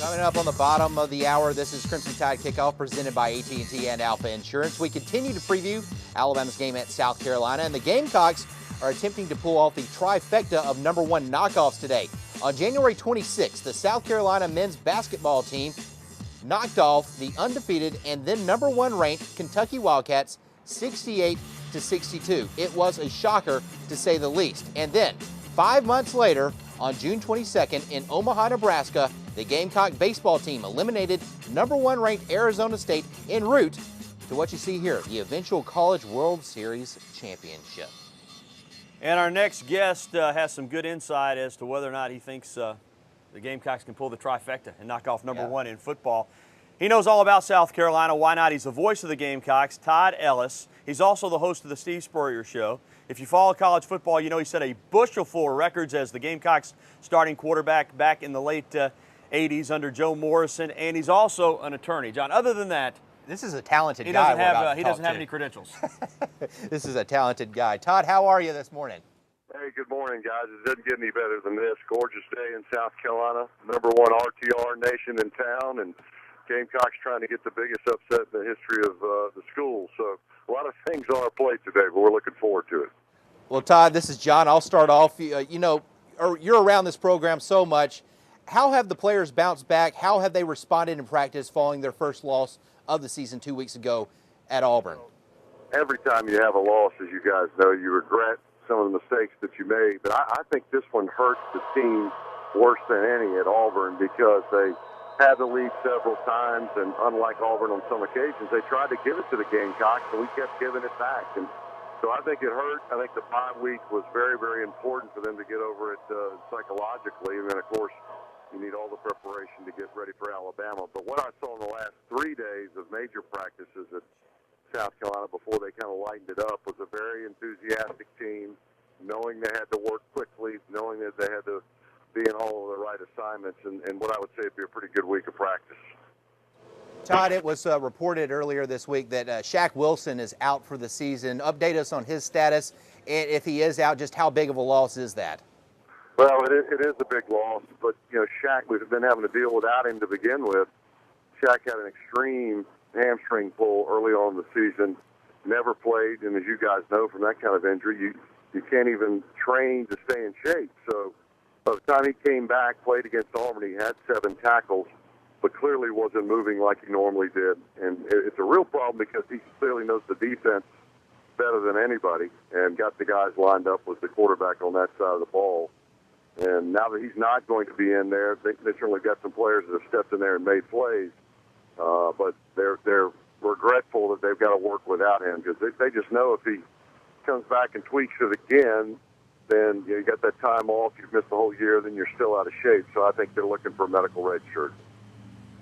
Coming up on the bottom of the hour, this is Crimson Tide Kickoff presented by AT&T and Alpha Insurance. We continue to preview Alabama's game at South Carolina, and the Gamecocks are attempting to pull off the trifecta of #1 knockoffs today. On January 26th, the South Carolina men's basketball team knocked off the undefeated and then #1 ranked Kentucky Wildcats 68-62. It was a shocker to say the least. And then 5 months later, on June 22nd in Omaha, Nebraska, the Gamecock baseball team eliminated #1 ranked Arizona State en route to what you see here, the eventual College World Series championship. And our next guest has some good insight as to whether or not he thinks the Gamecocks can pull the trifecta and knock off #1 in football. He knows all about South Carolina. Why not? He's the voice of the Gamecocks, Todd Ellis. He's also the host of the Steve Spurrier Show. If you follow college football, you know he set a bushel full of records as the Gamecocks starting quarterback back in the late 80s under Joe Morrison, and he's also an attorney. John, other than that, this is a talented guy. He doesn't have any credentials. This is a talented guy. Todd, how are you this morning? Hey, good morning, guys. It doesn't get any better than this. Gorgeous day in South Carolina. #1 RTR nation in town, and Gamecocks trying to get the biggest upset in the history of the school. So a lot of things on our plate today, but we're looking forward to it. Well, Todd, this is John. I'll start off. You know, you're around this program so much. How have the players bounced back? How have they responded in practice following their first loss of the season 2 weeks ago at Auburn? Every time you have a loss, as you guys know, you regret some of the mistakes that you made. But I think this one hurts the team worse than any at Auburn because they had the lead several times, and unlike Auburn on some occasions, they tried to give it to the Gamecocks, and we kept giving it back. And so I think it hurt. I think the bye week was very, very important for them to get over it psychologically. And then, of course, you need all the preparation to get ready for Alabama. But what I saw in the last 3 days of major practices at South Carolina before they kind of lightened it up was a very enthusiastic team, knowing they had to work quickly, knowing that they had to be in all of the right assignments, and what I would say would be a pretty good week of practice. Todd, it was reported earlier this week that Shaq Wilson is out for the season. Update us on his status, and if he is out, just how big of a loss is that? Well, it is a big loss, but, you know, Shaq, we've been having to deal without him to begin with. Shaq had an extreme hamstring pull early on in the season, never played, and as you guys know from that kind of injury, you can't even train to stay in shape. So by the time he came back, played against Auburn, he had 7 tackles, but clearly wasn't moving like he normally did. And it's a real problem because he clearly knows the defense better than anybody and got the guys lined up with the quarterback on that side of the ball. And now that he's not going to be in there, they certainly got some players that have stepped in there and made plays. But they're regretful that they've got to work without him because they just know if he comes back and tweaks it again, then you got that time off, you've missed the whole year, then you're still out of shape. So I think they're looking for a medical red shirt.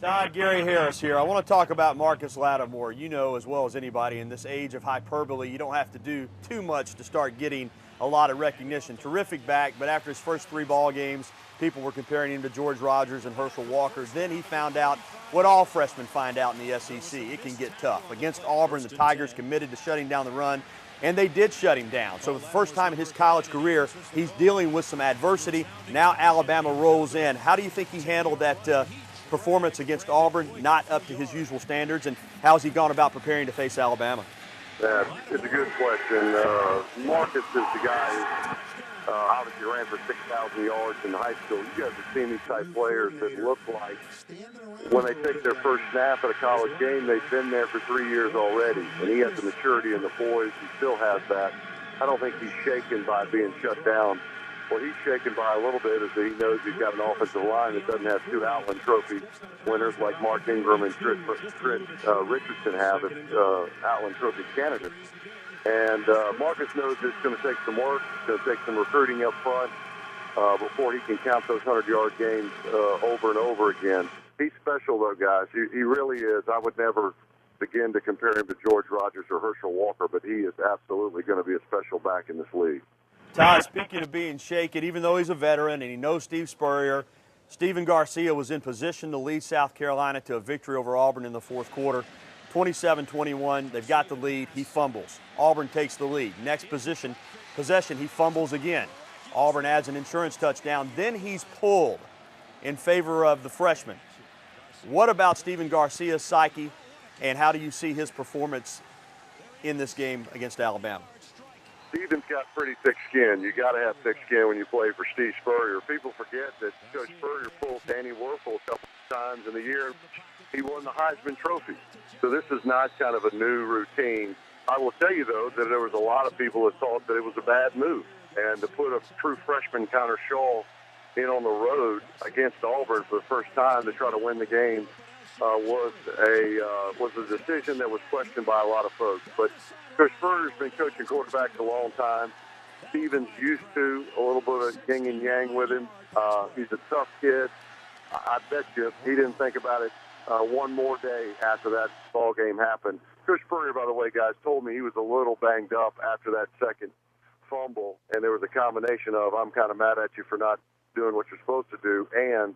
Todd, Gary Harris here. I want to talk about Marcus Lattimore. You know as well as anybody, in this age of hyperbole, you don't have to do too much to start getting a lot of recognition. Terrific back, but after his first 3 ball games, people were comparing him to George Rogers and Herschel Walker. Then he found out what all freshmen find out in the SEC. It can get tough. Against Auburn, the Tigers committed to shutting down the run, and they did shut him down. So for the first time in his college career, he's dealing with some adversity. Now Alabama rolls in. How do you think he handled that performance against Auburn, not up to his usual standards, and how's he gone about preparing to face Alabama? It's a good question. Marcus is the guy who obviously ran for 6,000 yards in high school. You guys have seen these type players that look like when they take their first snap at a college game, they've been there for 3 years already. And he has the maturity and the poise. He still has that. I don't think he's shaken by being shut down. What he's shaken by a little bit is that he knows he's got an offensive line that doesn't have 2 Outland Trophy winners like Mark Ingram and Trent Richardson have as Outland Trophy candidates. And Marcus knows it's going to take some work, it's going to take some recruiting up front before he can count those 100-yard games over and over again. He's special, though, guys. He really is. I would never begin to compare him to George Rogers or Herschel Walker, but he is absolutely going to be a special back in this league. Todd, speaking of being shaken, even though he's a veteran and he knows Steve Spurrier, Stephen Garcia was in position to lead South Carolina to a victory over Auburn in the fourth quarter. 27-21, they've got the lead, he fumbles. Auburn takes the lead. Next possession, he fumbles again. Auburn adds an insurance touchdown, then he's pulled in favor of the freshman. What about Steven Garcia's psyche, and how do you see his performance in this game against Alabama? Steven's got pretty thick skin. You got to have thick skin when you play for Steve Spurrier. People forget that Coach Spurrier pulled Danny Werfel a couple of times in the year. He won the Heisman Trophy. So this is not kind of a new routine. I will tell you, though, that there was a lot of people that thought that it was a bad move. And to put a true freshman, Connor Shaw, in on the road against Auburn for the first time to try to win the game was a decision that was questioned by a lot of folks. But Coach Spurrier's been coaching quarterbacks a long time. Steven's used to a little bit of yin and yang with him. He's a tough kid. I bet you he didn't think about it one more day after that ball game happened. Coach Spurrier, by the way, guys, told me he was a little banged up after that second fumble, and there was a combination of, I'm kind of mad at you for not doing what you're supposed to do, and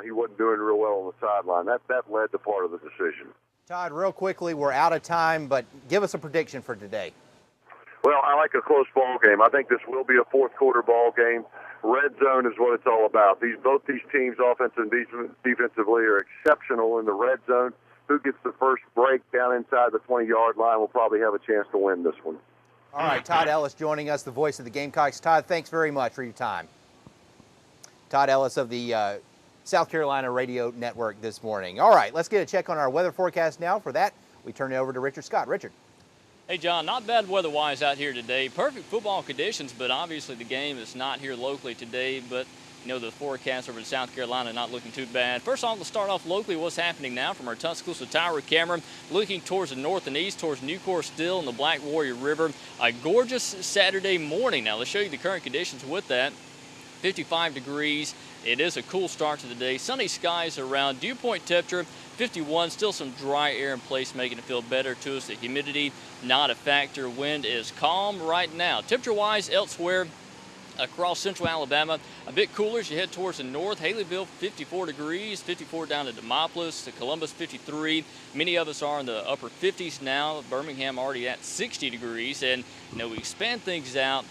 he wasn't doing real well on the sideline. That led to part of the decision. Todd, real quickly, we're out of time, but give us a prediction for today. Well, I like a close ball game. I think this will be a fourth quarter ball game. Red zone is what it's all about. Both these teams, offensive and defensively, are exceptional in the red zone. Who gets the first break down inside the 20-yard line will probably have a chance to win this one. All right, Todd Ellis joining us, the voice of the Gamecocks. Todd, thanks very much for your time. Todd Ellis of the South Carolina Radio Network this morning. All right, let's get a check on our weather forecast now. For that, we turn it over to Richard Scott. Richard. Hey, John, not bad weather-wise out here today. Perfect football conditions, but obviously the game is not here locally today. But, you know, the forecast over in South Carolina not looking too bad. First off, let's start off locally. What's happening now from our Tuscaloosa Tower camera, looking towards the north and east, towards Newport Still and the Black Warrior River. A gorgeous Saturday morning. Now, let's show you the current conditions with that. 55 degrees. It is a cool start to the day. Sunny skies around. Dew point temperature 51. Still some dry air in place, making it feel better to us. The humidity not a factor. Wind is calm right now. Temperature-wise, elsewhere across central Alabama, a bit cooler as you head towards the north. Haleyville, 54 degrees, 54 down to Demopolis, to Columbus, 53. Many of us are in the upper 50s now. Birmingham already at 60 degrees. And, you know, we expand things out,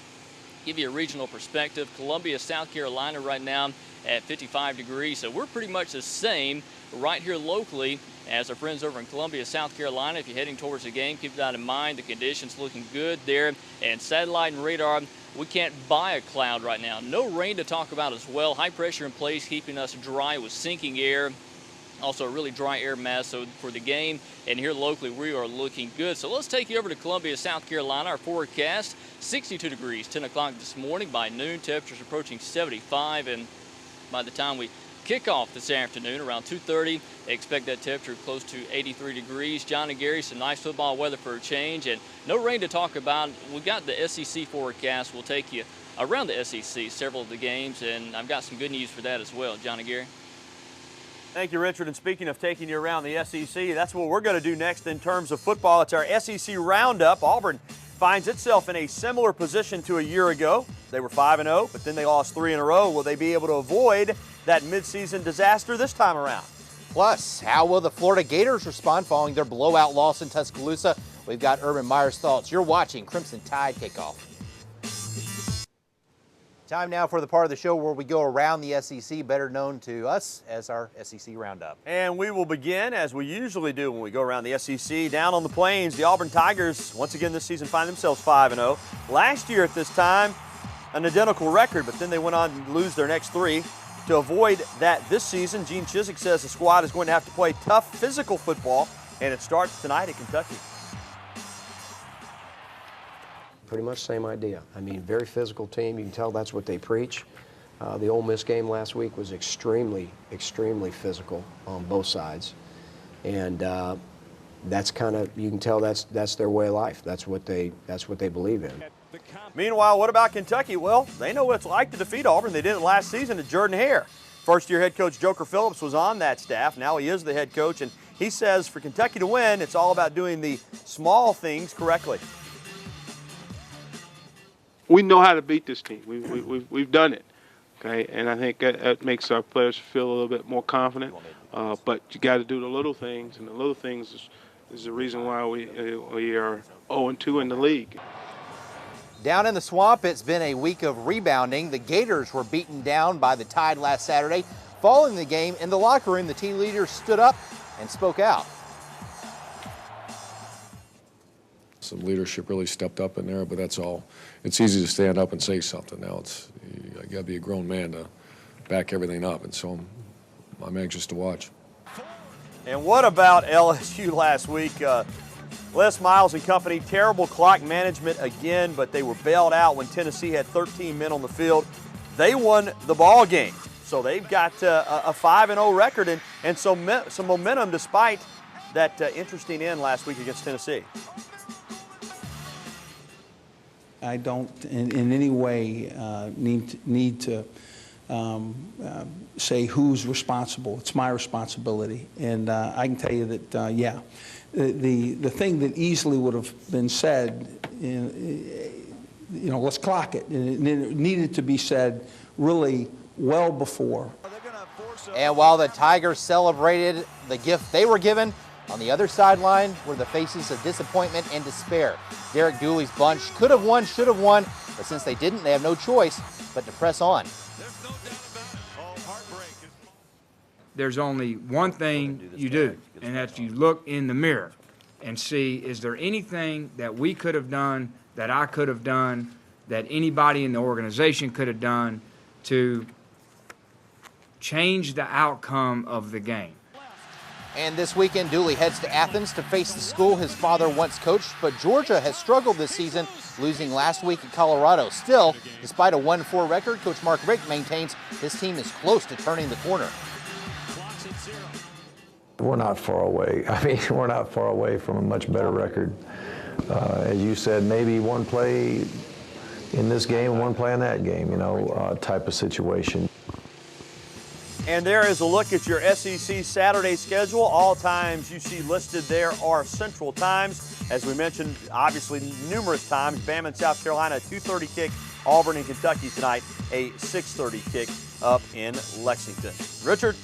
give you a regional perspective. Columbia, South Carolina right now at 55 degrees. So we're pretty much the same right here locally as our friends over in Columbia, South Carolina. If you're heading towards the game, keep that in mind. The conditions looking good there. And satellite and radar, we can't buy a cloud right now. No rain to talk about as well. High pressure in place, keeping us dry with sinking air. Also a really dry air mass, so for the game and here locally we are looking good. So let's take you over to Columbia, South Carolina. Our forecast, 62 degrees, 10 o'clock this morning. By noon, temperatures approaching 75, and by the time we kick off this afternoon around 2:30, expect that temperature close to 83 degrees. John and Gary, some nice football weather for a change, and no rain to talk about. We got the SEC forecast. We'll take you around the SEC, several of the games, and I've got some good news for that as well. John and Gary. Thank you, Richard. And speaking of taking you around the SEC, that's what we're going to do next in terms of football. It's our SEC Roundup. Auburn finds itself in a similar position to a year ago. They were 5-0, but then they lost 3 in a row. Will they be able to avoid that midseason disaster this time around? Plus, how will the Florida Gators respond following their blowout loss in Tuscaloosa? We've got Urban Meyer's thoughts. You're watching Crimson Tide Kickoff. Time now for the part of the show where we go around the SEC, better known to us as our SEC Roundup. And we will begin, as we usually do when we go around the SEC, down on the plains. The Auburn Tigers, once again this season, find themselves 5-0. Last year at this time, an identical record, but then they went on to lose their next 3. To avoid that this season, Gene Chizik says the squad is going to have to play tough physical football, and it starts tonight at Kentucky. Pretty much same idea. I mean, very physical team. You can tell that's what they preach. The Ole Miss game last week was extremely, extremely physical on both sides. And that's kind of, you can tell that's their way of life. That's what they believe in. Meanwhile, what about Kentucky? Well, they know what it's like to defeat Auburn. They did it last season to Jordan-Hare. First-year head coach Joker Phillips was on that staff. Now he is the head coach, and he says for Kentucky to win, it's all about doing the small things correctly. We know how to beat this team. We've done it, okay? And I think that makes our players feel a little bit more confident. But you got to do the little things, and the little things is the reason why we are 0-2 in the league. Down in the swamp, it's been a week of rebounding. The Gators were beaten down by the Tide last Saturday, Following the game, in the locker room, the team leaders stood up and spoke out. Some leadership really stepped up in there, but that's all. It's easy to stand up and say something. Now you got to be a grown man to back everything up, and so I'm anxious to watch. And what about LSU last week? Les Miles and company, terrible clock management again, but they were bailed out when Tennessee had 13 men on the field. They won the ball game, so they've got a 5-0 record and some momentum despite that interesting end last week against Tennessee. I don't in any way need to say who's responsible. It's my responsibility, and I can tell you that yeah, the thing that easily would have been said, let's clock it, and it needed to be said really well before. And while the Tigers celebrated the gift they were given, on the other sideline were the faces of disappointment and despair. Derek Dooley's bunch could have won, should have won, but since they didn't, they have no choice but to press on. There's only one thing you do, and that's you look in the mirror and see, is there anything that we could have done, that I could have done, that anybody in the organization could have done to change the outcome of the game. And this weekend, Dooley heads to Athens to face the school his father once coached, but Georgia has struggled this season, losing last week at Colorado. Still, despite a 1-4 record, Coach Mark Richt maintains his team is close to turning the corner. We're not far away. I mean, we're not far away from a much better record. As you said, maybe one play in this game and one play in that game, type of situation. And there is a look at your SEC Saturday schedule. All times you see listed there are Central Times. As we mentioned, obviously numerous times, Bama and South Carolina, a 2:30 kick. Auburn and Kentucky tonight, a 6:30 kick up in Lexington. Richard?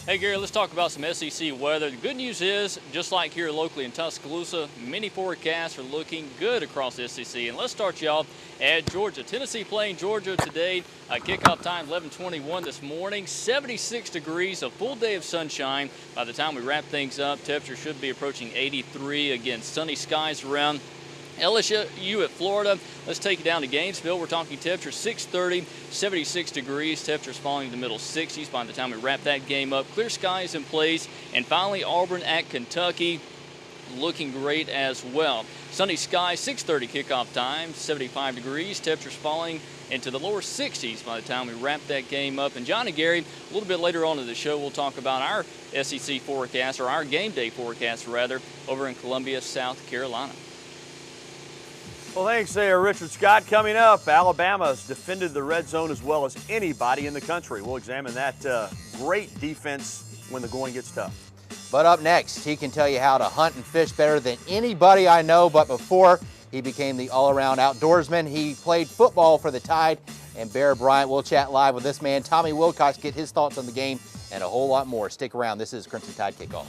Hey, Gary, let's talk about some SEC weather. The good news is, just like here locally in Tuscaloosa, many forecasts are looking good across the SEC. And let's start you off at Georgia. Tennessee playing Georgia today. Kickoff time 11:21 this morning. 76 degrees, a full day of sunshine. By the time we wrap things up, temperature should be approaching 83. Again, sunny skies around. LSU at Florida. Let's take it down to Gainesville. We're talking temperature 630, 76 degrees. Temperatures falling in the middle 60s by the time we wrap that game up. Clear skies in place. And finally, Auburn at Kentucky. Looking great as well. Sunny skies, 6:30 kickoff time, 75 degrees. Temperatures falling into the lower 60s by the time we wrap that game up. And John and Gary, a little bit later on in the show, we'll talk about our SEC forecast, or our game day forecast rather, over in Columbia, South Carolina. Well, thanks there, Richard Scott. Coming up, Alabama's defended the red zone as well as anybody in the country. We'll examine that great defense when the going gets tough. But up next, he can tell you how to hunt and fish better than anybody I know. But before he became the all-around outdoorsman, he played football for the Tide and Bear Bryant. We'll chat live with this man, Tommy Wilcox, get his thoughts on the game and a whole lot more. Stick around. This is Crimson Tide Kickoff.